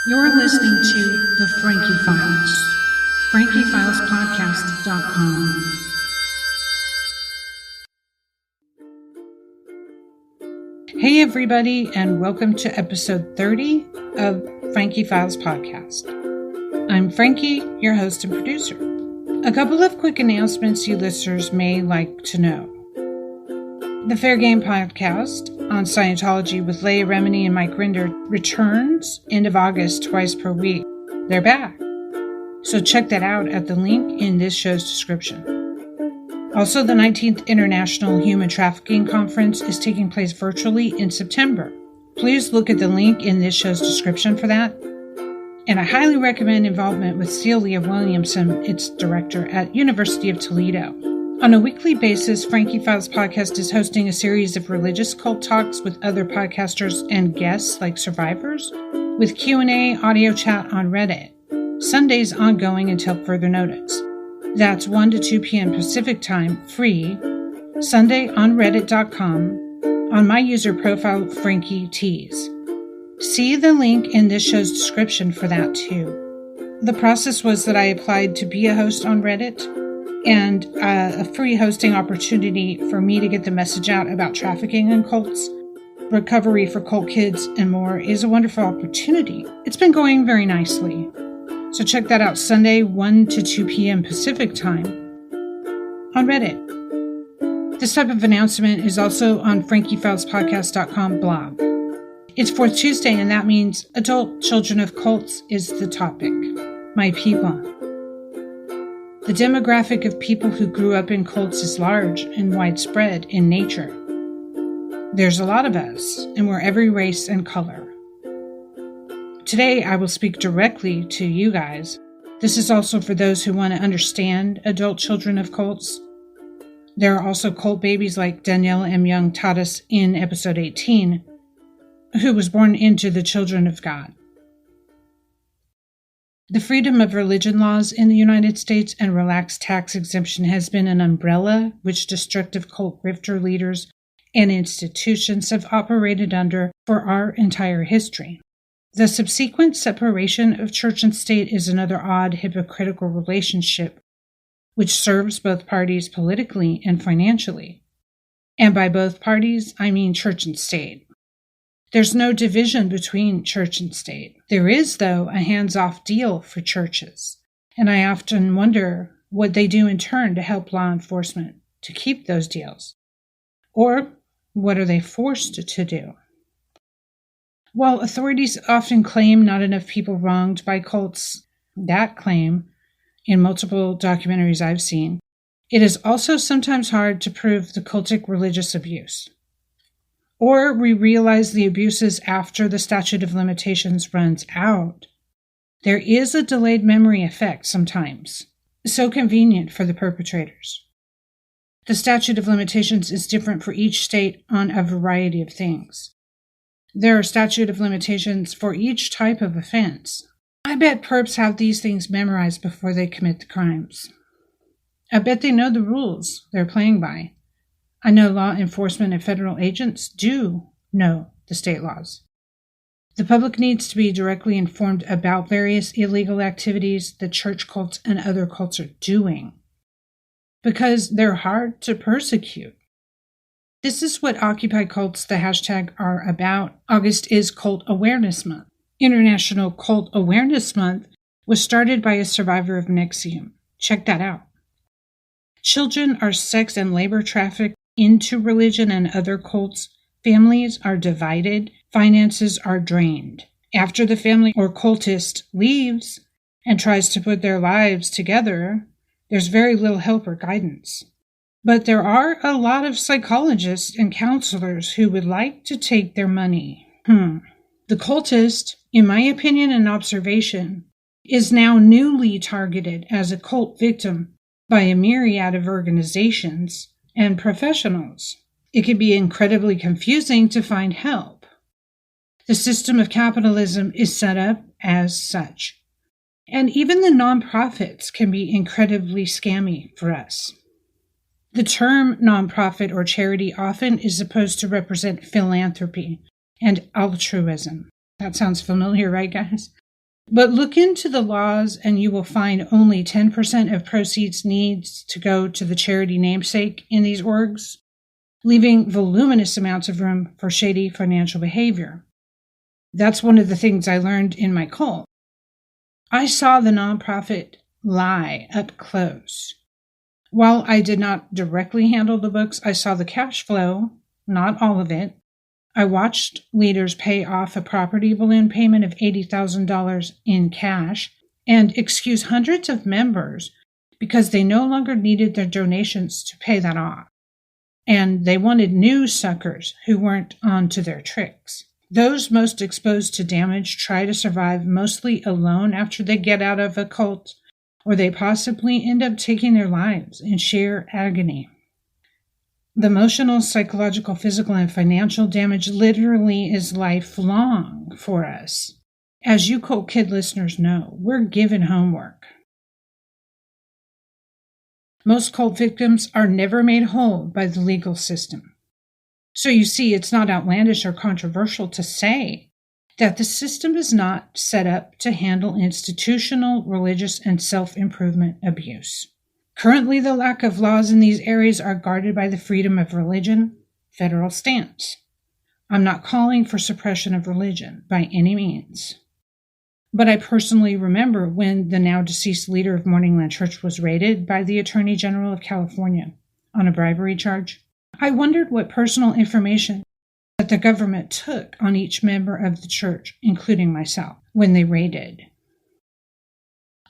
You're listening to The Frankie Files, FrankieFilesPodcast.com. Hey everybody, and welcome to episode 30 of Frankie Files Podcast. I'm Frankie, your host and producer. A couple of quick announcements you listeners may like to know. The Fair Game Podcast on Scientology with Leah Remini and Mike Rinder returns end of August twice per week. They're back. So check that out at the link in this show's description. Also, the 19th International Human Trafficking Conference is taking place virtually in September. Please look at the link in this show's description for that. And I highly recommend involvement with Celia Williamson, its director at University of Toledo. On a weekly basis, Frankie Files Podcast is hosting a series of religious cult talks with other podcasters and guests like survivors, with Q&A audio chat on Reddit. Sundays ongoing until further notice. That's 1 to 2 p.m. Pacific Time, free, Sunday on Reddit.com, on my user profile, Frankie Tues. See the link in this show's description for that too. The process was that I applied to be a host on Reddit, and a free hosting opportunity for me to get the message out about trafficking in cults, recovery for cult kids, and more is a wonderful opportunity. It's been going very nicely. So check that out Sunday, 1 to 2 p.m. Pacific Time on Reddit. This type of announcement is also on FrankieFilesPodcast.com blog. It's Fourth Tuesday, and that means adult children of cults is the topic. My people. The demographic of people who grew up in cults is large and widespread in nature. There's a lot of us, and we're every race and color. Today, I will speak directly to you guys. This is also for those who want to understand adult children of cults. There are also cult babies like Danielle M. Young taught us in episode 18, who was born into the children of God. The freedom of religion laws in the United States and relaxed tax exemption has been an umbrella which destructive cult grifter leaders and institutions have operated under for our entire history. The subsequent separation of church and state is another odd, hypocritical relationship which serves both parties politically and financially. And by both parties, I mean church and state. There's no division between church and state. There is, though, a hands-off deal for churches. And I often wonder what they do in turn to help law enforcement to keep those deals. Or what are they forced to do? While authorities often claim not enough people wronged by cults, that claim, in multiple documentaries I've seen, it is also sometimes hard to prove the cultic religious abuse. Or we realize the abuses after the statute of limitations runs out. There is a delayed memory effect sometimes, so convenient for the perpetrators. The statute of limitations is different for each state on a variety of things. There are statute of limitations for each type of offense. I bet perps have these things memorized before they commit the crimes. I bet they know the rules they're playing by. I know law enforcement and federal agents do know the state laws. The public needs to be directly informed about various illegal activities that church cults and other cults are doing, because they're hard to persecute. This is what Occupy Cults, the hashtag, are about. August is Cult Awareness Month. International Cult Awareness Month was started by a survivor of NXIVM. Check that out. Children are sex and labor trafficked into religion and other cults. Families are divided. Finances are drained. After the family or cultist leaves and tries to put their lives together, there's very little help or guidance. But there are a lot of psychologists and counselors who would like to take their money. The cultist, in my opinion and observation, is now newly targeted as a cult victim by a myriad of organizations and professionals. It can be incredibly confusing to find help. The system of capitalism is set up as such. And even the nonprofits can be incredibly scammy for us. The term nonprofit or charity often is supposed to represent philanthropy and altruism. That sounds familiar, right, guys? But look into the laws and you will find only 10% of proceeds needs to go to the charity namesake in these orgs, leaving voluminous amounts of room for shady financial behavior. That's one of the things I learned in my cult. I saw the nonprofit lie up close. While I did not directly handle the books, I saw the cash flow, not all of it. I watched leaders pay off a property balloon payment of $80,000 in cash and excuse hundreds of members because they no longer needed their donations to pay that off. And they wanted new suckers who weren't on to their tricks. Those most exposed to damage try to survive mostly alone after they get out of a cult, or they possibly end up taking their lives in sheer agony. The emotional, psychological, physical, and financial damage literally is lifelong for us. As you cult kid listeners know, we're given homework. Most cult victims are never made whole by the legal system. So you see, it's not outlandish or controversial to say that the system is not set up to handle institutional, religious, and self-improvement abuse. Currently, the lack of laws in these areas are guarded by the freedom of religion federal stance. I'm not calling for suppression of religion by any means. But I personally remember when the now deceased leader of Morningland Church was raided by the Attorney General of California on a bribery charge. I wondered what personal information that the government took on each member of the church, including myself, when they raided.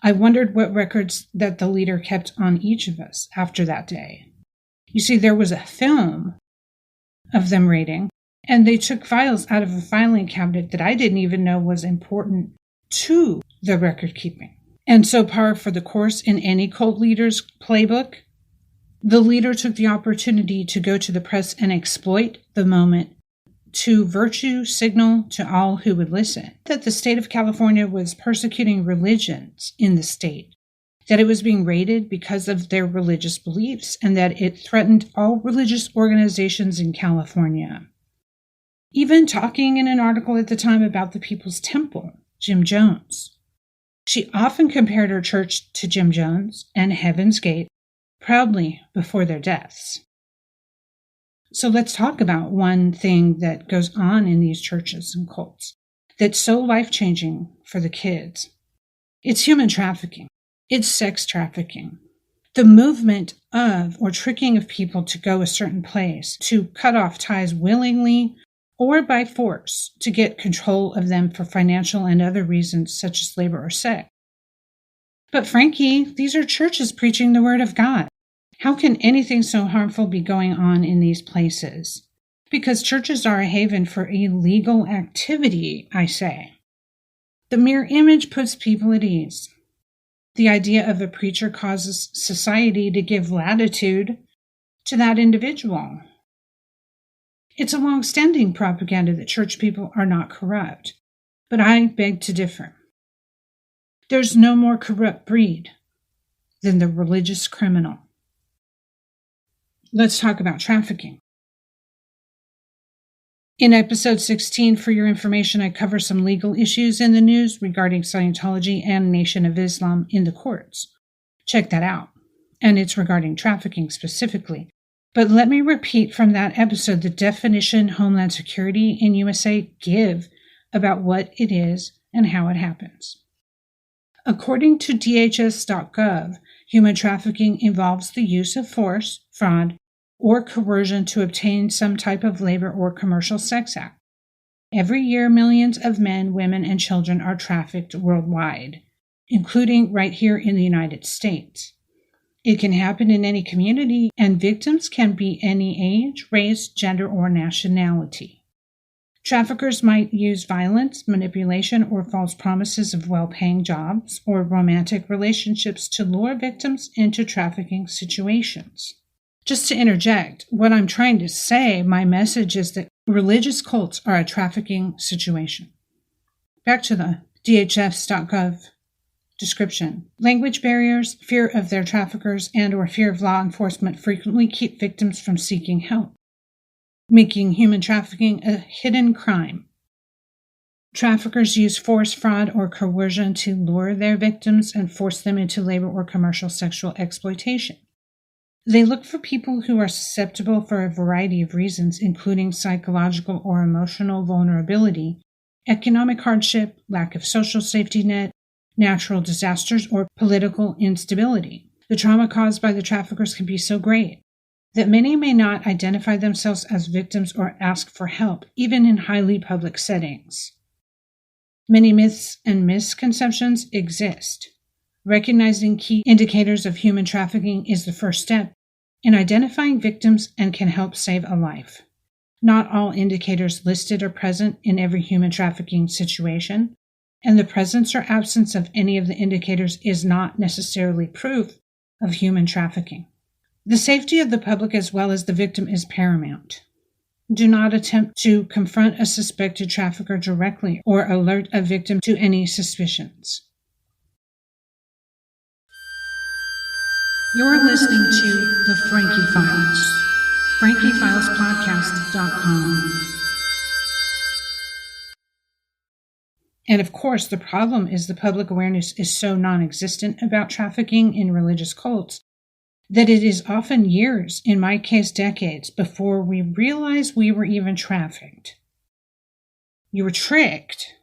I wondered what records that the leader kept on each of us after that day. You see, there was a film of them raiding, and they took files out of a filing cabinet that I didn't even know was important to the record keeping. And so par for the course in any cult leader's playbook, the leader took the opportunity to go to the press and exploit the moment to virtue signal to all who would listen that the state of California was persecuting religions in the state, that it was being raided because of their religious beliefs, and that it threatened all religious organizations in California. Even talking in an article at the time about the People's Temple, Jim Jones. She often compared her church to Jim Jones and Heaven's Gate proudly before their deaths. So let's talk about one thing that goes on in these churches and cults that's so life-changing for the kids. It's human trafficking. It's sex trafficking. The movement of or tricking of people to go a certain place, to cut off ties willingly or by force to get control of them for financial and other reasons such as labor or sex. But Frankie, these are churches preaching the word of God. How can anything so harmful be going on in these places? Because churches are a haven for illegal activity, I say. The mere image puts people at ease. The idea of a preacher causes society to give latitude to that individual. It's a long-standing propaganda that church people are not corrupt, but I beg to differ. There's no more corrupt breed than the religious criminal. Let's talk about trafficking. In episode 16, for your information, I cover some legal issues in the news regarding Scientology and Nation of Islam in the courts. Check that out. And it's regarding trafficking specifically. But let me repeat from that episode the definition Homeland Security in USA give about what it is and how it happens. According to DHS.gov, human trafficking involves the use of force, fraud, or coercion to obtain some type of labor or commercial sex act. Every year, millions of men, women, and children are trafficked worldwide, including right here in the United States. It can happen in any community, and victims can be any age, race, gender, or nationality. Traffickers might use violence, manipulation, or false promises of well-paying jobs or romantic relationships to lure victims into trafficking situations. Just to interject, what I'm trying to say, my message is that religious cults are a trafficking situation. Back to the DHS.gov description. Language barriers, fear of their traffickers, and or fear of law enforcement frequently keep victims from seeking help, making human trafficking a hidden crime. Traffickers use force, fraud, or coercion to lure their victims and force them into labor or commercial sexual exploitation. They look for people who are susceptible for a variety of reasons, including psychological or emotional vulnerability, economic hardship, lack of social safety net, natural disasters, or political instability. The trauma caused by the traffickers can be so great that many may not identify themselves as victims or ask for help, even in highly public settings. Many myths and misconceptions exist. Recognizing key indicators of human trafficking is the first step in identifying victims and can help save a life. Not all indicators listed are present in every human trafficking situation, and the presence or absence of any of the indicators is not necessarily proof of human trafficking. The safety of the public as well as the victim is paramount. Do not attempt to confront a suspected trafficker directly or alert a victim to any suspicions. You're listening to The Frankie Files, frankiefilespodcast.com. And of course, the problem is the public awareness is so non-existent about trafficking in religious cults that it is often years, in my case decades, before we realize we were even trafficked. You were tricked.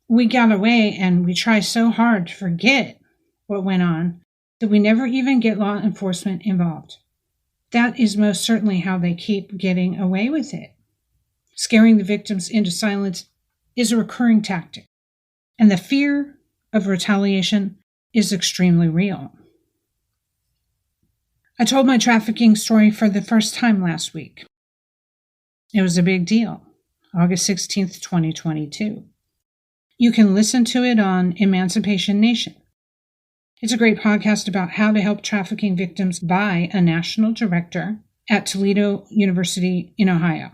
We got away and we try so hard to forget what went on that we never even get law enforcement involved. That is most certainly how they keep getting away with it. Scaring the victims into silence is a recurring tactic, and the fear of retaliation is extremely real. I told my trafficking story for the first time last week. It was a big deal, August 16th, 2022. You can listen to it on Emancipation Nation. It's a great podcast about how to help trafficking victims by a national director at Toledo University in Ohio.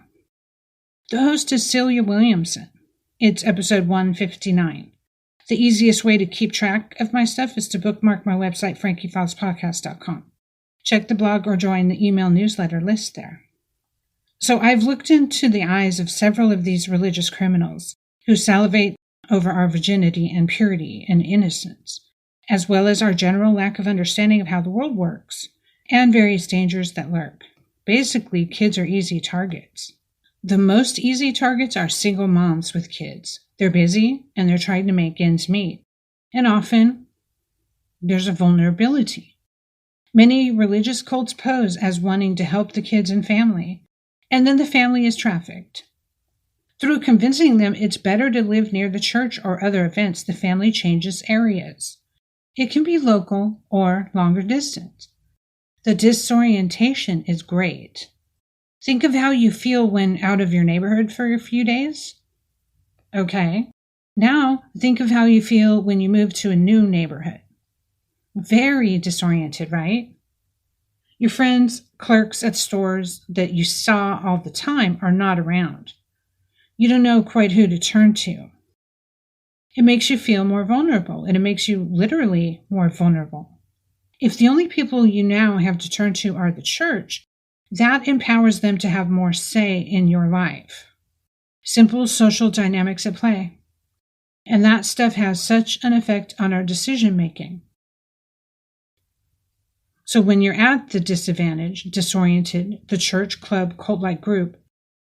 The host is Celia Williamson. It's episode 159. The easiest way to keep track of my stuff is to bookmark my website, frankiefilespodcast.com. Check the blog or join the email newsletter list there. So I've looked into the eyes of several of these religious criminals who salivate over our virginity and purity and innocence, as well as our general lack of understanding of how the world works and various dangers that lurk. Basically, kids are easy targets. The most easy targets are single moms with kids. They're busy and they're trying to make ends meet. And often, there's a vulnerability. Many religious cults pose as wanting to help the kids and family, and then the family is trafficked. Through convincing them it's better to live near the church or other events, the family changes areas. It can be local or longer distance. The disorientation is great. Think of how you feel when out of your neighborhood for a few days. Okay, now think of how you feel when you move to a new neighborhood. Very disoriented, right? Your friends, clerks at stores that you saw all the time are not around. You don't know quite who to turn to. It makes you feel more vulnerable, and it makes you literally more vulnerable. If the only people you now have to turn to are the church, that empowers them to have more say in your life. Simple social dynamics at play. And that stuff has such an effect on our decision making. So when you're at the disadvantaged, disoriented, the church, club, cult-like group,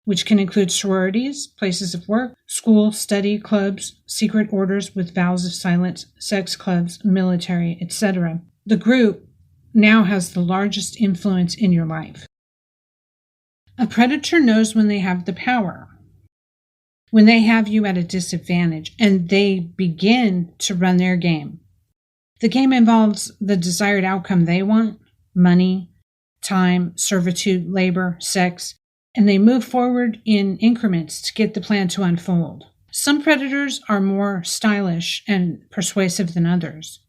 which can include sororities, places of work, school, study, clubs, secret orders with vows of silence, sex clubs, military, etc., the group now has the largest influence in your life. A predator knows when they have the power, when they have you at a disadvantage, and they begin to run their game. The game involves the desired outcome they want, money, time, servitude, labor, sex, and they move forward in increments to get the plan to unfold. Some predators are more stylish and persuasive than others.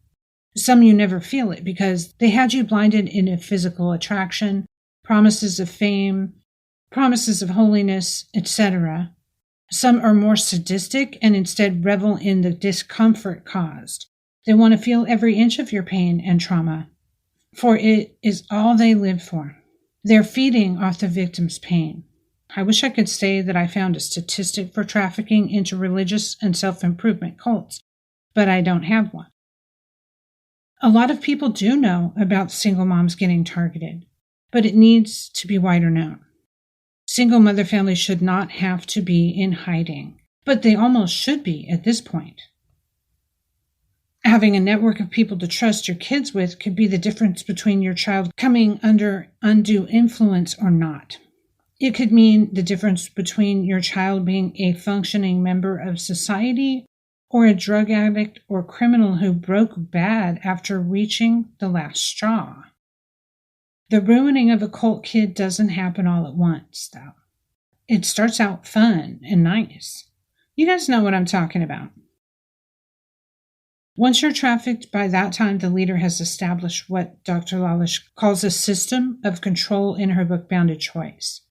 Some you never feel it because they had you blinded in a physical attraction, promises of fame, promises of holiness, etc. Some are more sadistic and instead revel in the discomfort caused. They want to feel every inch of your pain and trauma, for it is all they live for. They're feeding off the victim's pain. I wish I could say that I found a statistic for trafficking into religious and self-improvement cults, but I don't have one. A lot of people do know about single moms getting targeted, but it needs to be wider known. Single mother families should not have to be in hiding, but they almost should be at this point. Having a network of people to trust your kids with could be the difference between your child coming under undue influence or not. It could mean the difference between your child being a functioning member of society or a drug addict or criminal who broke bad after reaching the last straw. The ruining of a cult kid doesn't happen all at once, though. It starts out fun and nice. You guys know what I'm talking about. Once you're trafficked, by that time the leader has established what Dr. Lalish calls a system of control in her book Bounded Choice.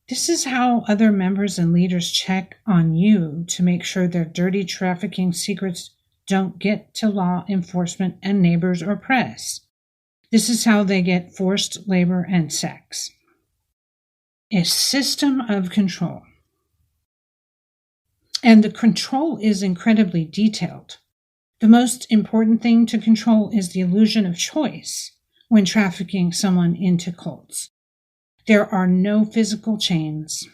This is how other members and leaders check on you to make sure their dirty trafficking secrets don't get to law enforcement and neighbors or press. This is how they get forced labor and sex. A system of control. And the control is incredibly detailed. The most important thing to control is the illusion of choice when trafficking someone into cults. There are no physical chains.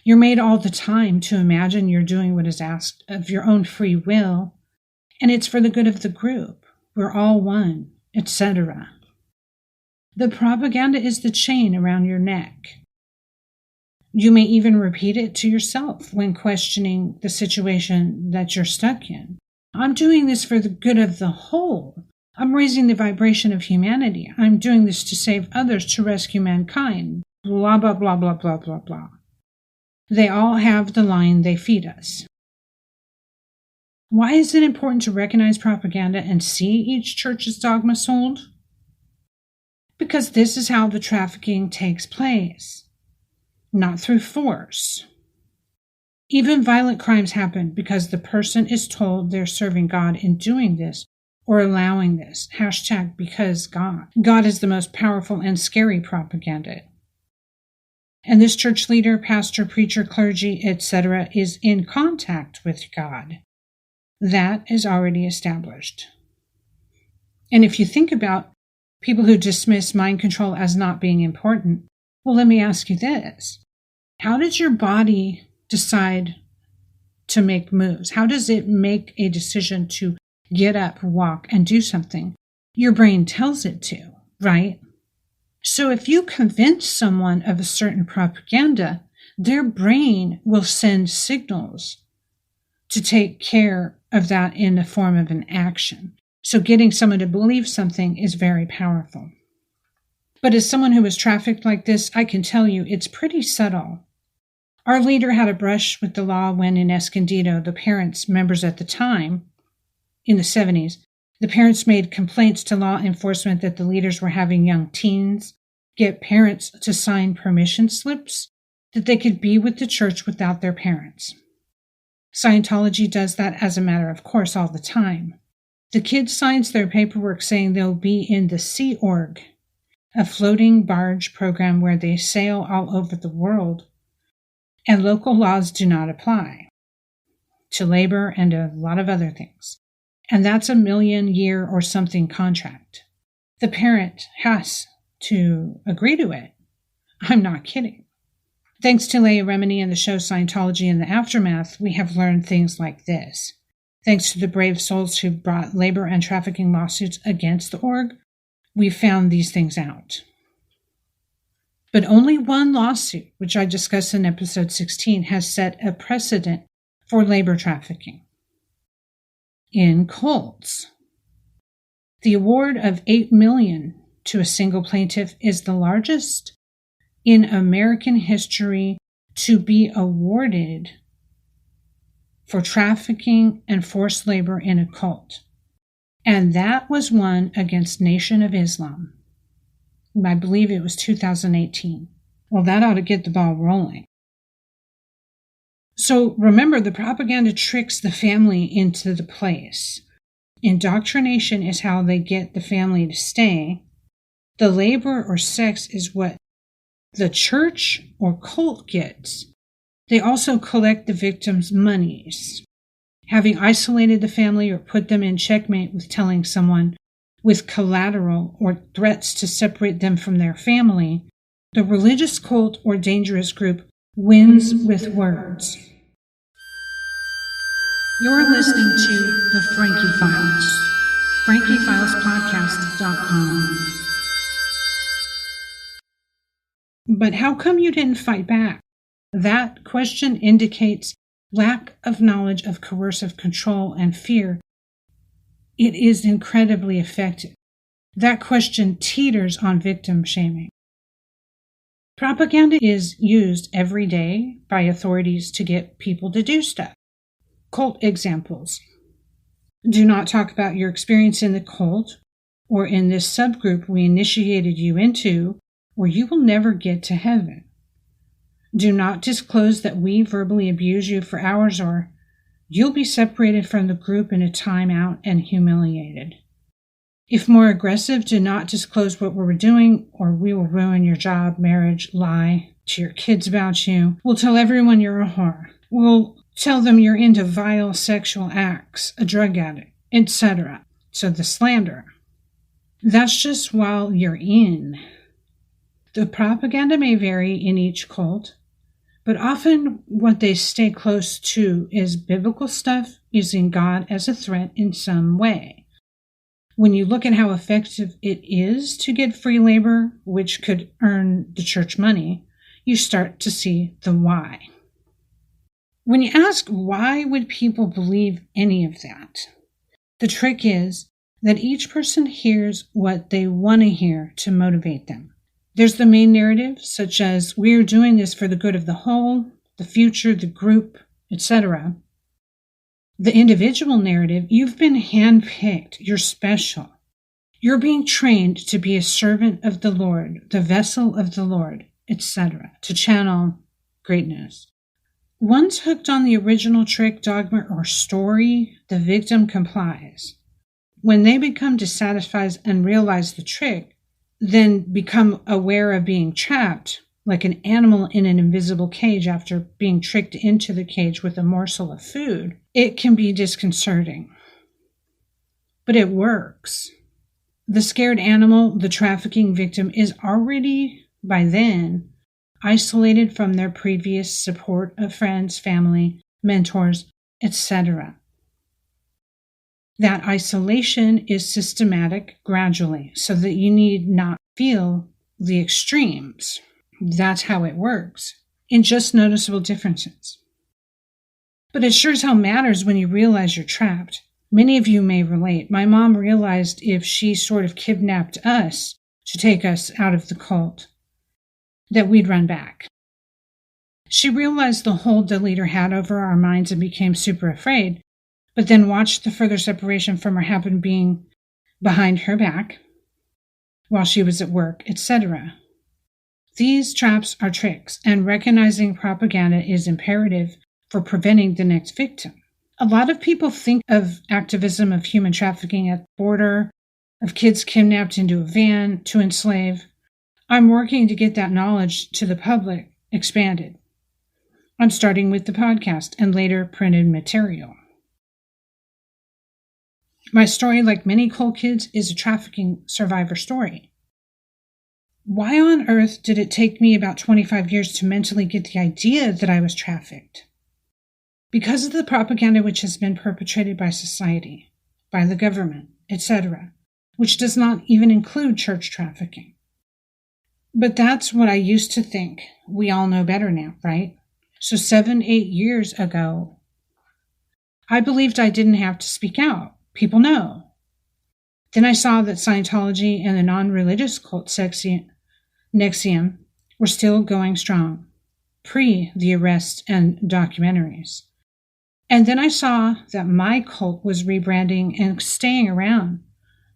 You're made all the time to imagine you're doing what is asked of your own free will, and it's for the good of the group. We're all one, etc. The propaganda is the chain around your neck. You may even repeat it to yourself when questioning the situation that you're stuck in. I'm doing this for the good of the whole. I'm raising the vibration of humanity. I'm doing this to save others, to rescue mankind. Blah, blah, blah, blah, blah, blah, blah. They all have the line they feed us. Why is it important to recognize propaganda and see each church's dogma sold? Because this is how the trafficking takes place. Not through force. Even violent crimes happen because the person is told they're serving God in doing this or allowing this. #because God. God is the most powerful and scary propaganda. And this church leader, pastor, preacher, clergy, etc. is in contact with God. That is already established. And if you think about people who dismiss mind control as not being important, well, let me ask you this. How did your body decide to make moves? How does it make a decision to get up, walk, and do something? Your brain tells it to, right? So if you convince someone of a certain propaganda, their brain will send signals to take care of that in the form of an action. So getting someone to believe something is very powerful. But as someone who was trafficked like this, I can tell you it's pretty subtle. Our leader had a brush with the law when in Escondido, the parents, members at the time, in the 70s, the parents made complaints to law enforcement that the leaders were having young teens get parents to sign permission slips that they could be with the church without their parents. Scientology does that as a matter of course all the time. The kid signs their paperwork saying they'll be in the Sea Org, a floating barge program where they sail all over the world, and local laws do not apply to labor and a lot of other things. And that's a 1 million year or something contract. The parent has to agree to it. I'm not kidding. Thanks to Leah Remini and the show Scientology in the Aftermath, we have learned things like this. Thanks to the brave souls who brought labor and trafficking lawsuits against the org, we found these things out. But only one lawsuit, which I discussed in episode 16, has set a precedent for labor trafficking. In cults. The award of $8 million to a single plaintiff is the largest in American history to be awarded for trafficking and forced labor in a cult. And that was won against Nation of Islam. I believe it was 2018. Well, that ought to get the ball rolling. So remember, the propaganda tricks the family into the place. Indoctrination is how they get the family to stay. The labor or sex is what the church or cult gets. They also collect the victim's monies. Having isolated the family or put them in checkmate with telling someone with collateral or threats to separate them from their family, the religious cult or dangerous group wins with words. You're listening to The Frankie Files, FrankieFilesPodcast.com. But how come you didn't fight back? That question indicates lack of knowledge of coercive control and fear. It is incredibly effective. That question teeters on victim shaming. Propaganda is used every day by authorities to get people to do stuff. Cult examples. Do not talk about your experience in the cult or in this subgroup we initiated you into, or you will never get to heaven. Do not disclose that we verbally abuse you for hours, or you'll be separated from the group in a timeout and humiliated. If more aggressive, do not disclose what we're doing, or we will ruin your job, marriage, lie to your kids about you. We'll tell everyone you're a whore. We'll tell them you're into vile sexual acts, a drug addict, etc. So the slander. That's just while you're in. The propaganda may vary in each cult, but often what they stay close to is biblical stuff using God as a threat in some way. When you look at how effective it is to get free labor, which could earn the church money, you start to see the why. When you ask why would people believe any of that, the trick is that each person hears what they want to hear to motivate them. There's the main narrative, such as we're doing this for the good of the whole, the future, the group, etc. The individual narrative, you've been handpicked, you're special. You're being trained to be a servant of the Lord, the vessel of the Lord, etc., to channel greatness. Once hooked on the original trick, dogma, or story, the victim complies. When they become dissatisfied and realize the trick, then become aware of being trapped, like an animal in an invisible cage after being tricked into the cage with a morsel of food, it can be disconcerting. But it works. The scared animal, the trafficking victim, is already, by then, isolated from their previous support of friends, family, mentors, etc. That isolation is systematic gradually, so that you need not feel the extremes. That's how it works, in just noticeable differences. But it sure as hell matters when you realize you're trapped. Many of you may relate. My mom realized if she sort of kidnapped us to take us out of the cult, that we'd run back. She realized the hold the leader had over our minds and became super afraid, but then watched the further separation from her happen being behind her back while she was at work, etc. These traps are tricks, and recognizing propaganda is imperative for preventing the next victim. A lot of people think of activism of human trafficking at the border, of kids kidnapped into a van to enslave. I'm working to get that knowledge to the public expanded. I'm starting with the podcast and later printed material. My story, like many cult kids, is a trafficking survivor story. Why on earth did it take me about 25 years to mentally get the idea that I was trafficked? Because of the propaganda which has been perpetrated by society, by the government, etc., which does not even include church trafficking. But that's what I used to think. We all know better now, right? So 7-8 years ago, I believed I didn't have to speak out. People know. Then I saw that Scientology and the non-religious cult NXIVM were still going strong, pre the arrests and documentaries. And then I saw that my cult was rebranding and staying around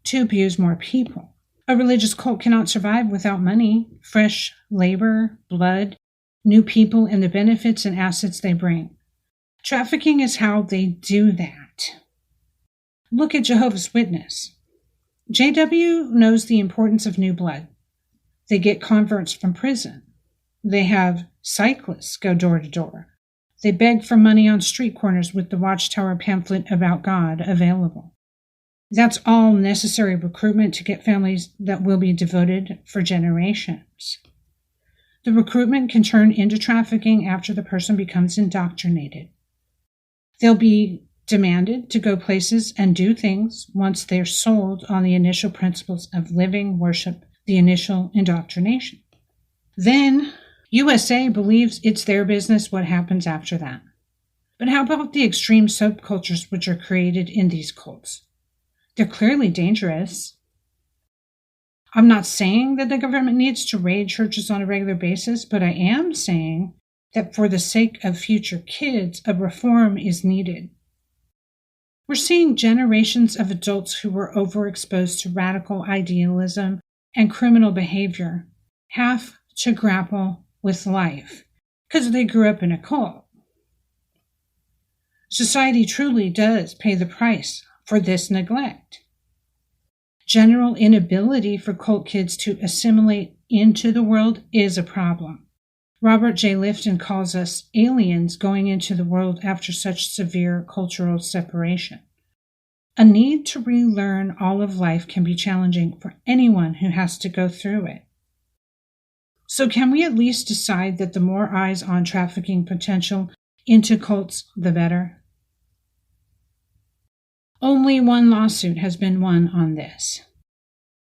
to abuse more people. A religious cult cannot survive without money, fresh labor, blood, new people, and the benefits and assets they bring. Trafficking is how they do that. Look at Jehovah's Witness. JW knows the importance of new blood. They get converts from prison. They have cyclists go door to door. They beg for money on street corners with the Watchtower pamphlet about God available. That's all necessary recruitment to get families that will be devoted for generations. The recruitment can turn into trafficking after the person becomes indoctrinated. They'll be demanded to go places and do things once they're sold on the initial principles of living worship, the initial indoctrination. Then, USA believes it's their business what happens after that. But how about the extreme subcultures which are created in these cults? They're clearly dangerous. I'm not saying that the government needs to raid churches on a regular basis, but I am saying that for the sake of future kids, a reform is needed. We're seeing generations of adults who were overexposed to radical idealism and criminal behavior have to grapple with life because they grew up in a cult. Society truly does pay the price for this neglect. General inability for cult kids to assimilate into the world is a problem. Robert J. Lifton calls us aliens going into the world after such severe cultural separation. A need to relearn all of life can be challenging for anyone who has to go through it. So can we at least decide that the more eyes on trafficking potential into cults, the better? Only one lawsuit has been won on this.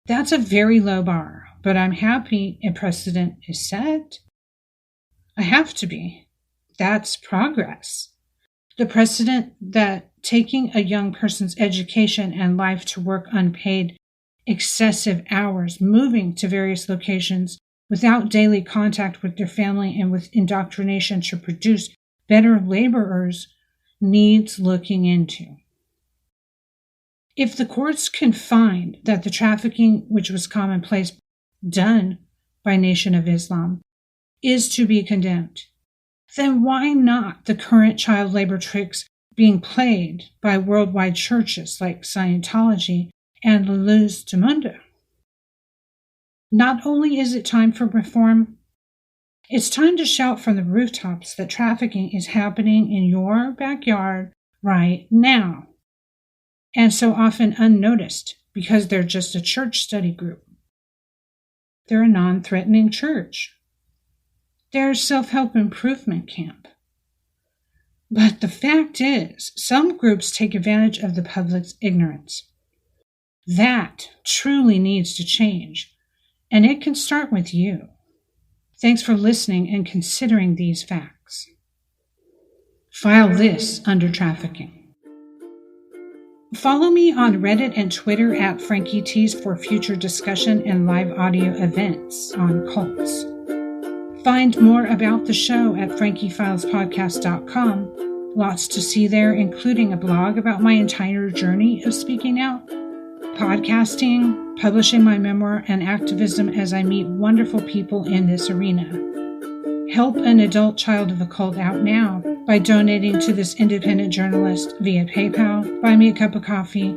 That's a very low bar, but I'm happy a precedent is set. I have to be. That's progress. The precedent that taking a young person's education and life to work unpaid, excessive hours, moving to various locations without daily contact with their family and with indoctrination to produce better laborers needs looking into. If the courts can find that the trafficking which was commonplace done by Nation of Islam is to be condemned, then why not the current child labor tricks being played by worldwide churches like Scientology and La Luz del Mundo? Not only is it time for reform, it's time to shout from the rooftops that trafficking is happening in your backyard right now, and so often unnoticed because they're just a church study group. They're a non-threatening church. They're a self-help improvement camp. But the fact is, some groups take advantage of the public's ignorance. That truly needs to change, and it can start with you. Thanks for listening and considering these facts. File this under trafficking. Follow me on Reddit and Twitter at Frankie Tues for future discussion and live audio events on cults. Find more about the show at frankiefilespodcast.com. Lots to see there, including a blog about my entire journey of speaking out, podcasting, publishing my memoir, and activism as I meet wonderful people in this arena. Help an adult child of a cult out now by donating to this independent journalist via PayPal, Buy Me a Cup of Coffee.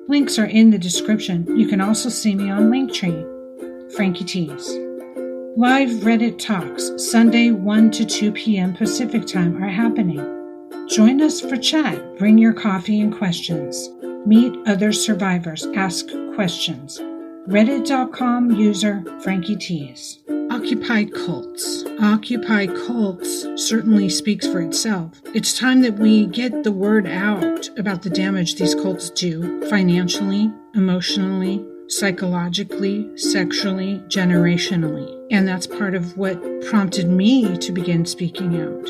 Links are in the description. You can also see me on Linktree. Frankie Tues. Live Reddit talks, Sunday 1 to 2 p.m. Pacific Time are happening. Join us for chat. Bring your coffee and questions. Meet other survivors. Ask questions. Reddit.com user Frankie Tues. Occupy cults. Occupy cults certainly speaks for itself. It's time that we get the word out about the damage these cults do financially, emotionally, psychologically, sexually, generationally. And that's part of what prompted me to begin speaking out.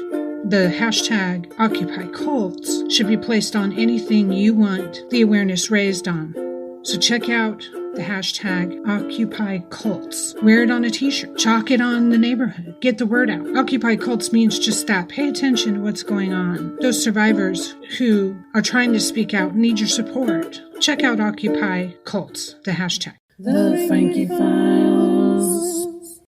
The hashtag Occupy Cults should be placed on anything you want the awareness raised on. So check out the hashtag Occupy Cults. Wear it on a t-shirt. Chalk it on the neighborhood. Get the word out. Occupy Cults means just that. Pay attention to what's going on. Those survivors who are trying to speak out need your support. Check out Occupy Cults, the hashtag. The Frankie Files.